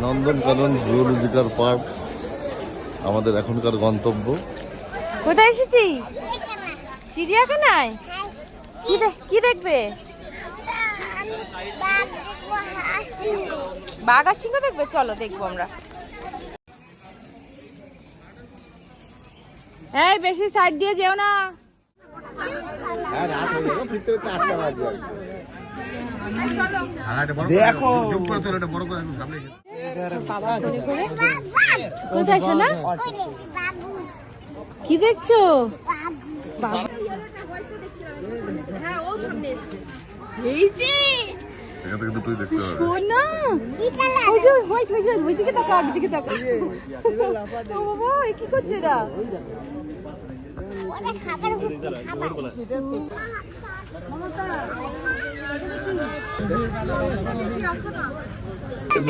Nandankanan zoological park আমাদের এখনকার গন্তব্য। কোথায় এসেছি? চিড়িয়াখানায়। কি দেখবে? বাঘ আর সিংহ দেখবে? চলো দেখবো আমরা। এই বেশি সাইড দিয়ে যেও না। কোথায় শোনা? কি দেখছো? এই যে দুটোই দেখতে হবে। সোনা ওইদিকে তাকা, দিকে তাকা। বাবা কি করছে এরা?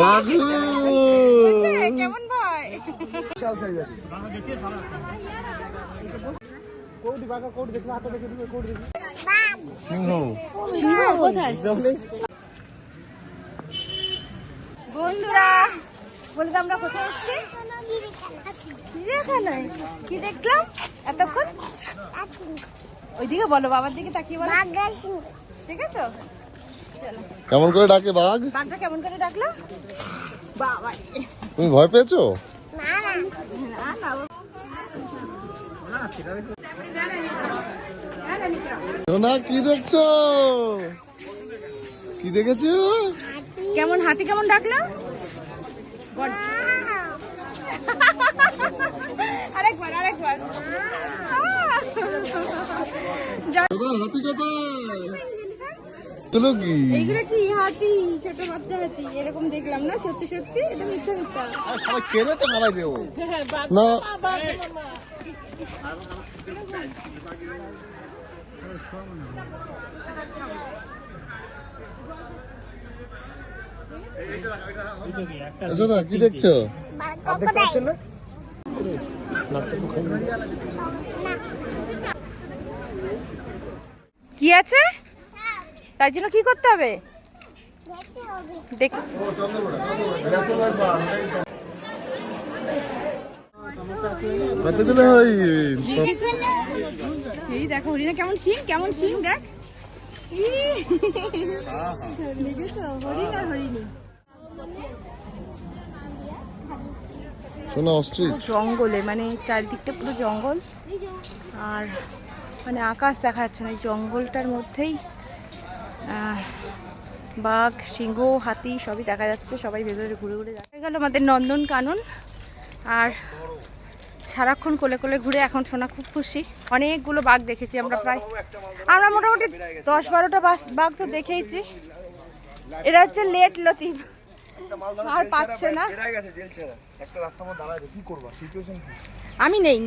বাঘু কেমন ভয়? সিংহ কোথায়? বন্ধুরা বলে আমরা কোথায় এসেছি? চিড়িয়াখানায়। কি দেখলাম এতক্ষণ? ওইদিকে বলো, বাবার দিকে তাকিয়ে বলো। ঠিক আছে? কেমন করে ডাকে বাঘ? বাঘটা কেমন করে ডাকলো? বাবা তুমি ভয় পেয়েছো? সোনা কি দেখছো? কি দেখেছো? কেমন হাতি কেমন ডাকলো? আরেকবার হাতি কোথায়? এগুলো কি? এইগুলো কি হাতি? ছোট বাচ্চা হাতি এরকম দেখলাম না। সত্যি এটা মিথ্যা। সবাই কেনে তো সবাই দেবো না। কি দেখছো? কি আছে? তাই জন্য কি করতে হবে? কতগুলো হয়? এই দেখো হরিণা কেমন সিং দেখ। হরিণী শোনা অস্ট্রিচ। জঙ্গলে মানে চারিদিকটা পুরো জঙ্গল, আর মানে আকাশ দেখা যাচ্ছে না। এই জঙ্গলটার মধ্যেই বাঘ, সিংহ, হাতি সবই দেখা যাচ্ছে। সবাই ভেতরে ঘুরে দেখা গেল আমাদের নন্দনকানন। আর সারাক্ষণ কোলে কোলে ঘুরে এখন সোনা খুব খুশি। অনেকগুলো বাঘ দেখেছি আমরা মোটামুটি 10-12টা বাঘ তো দেখেইছি। এরা হচ্ছে লেট লতিফ, আর পাচ্ছে না। আমি নেই।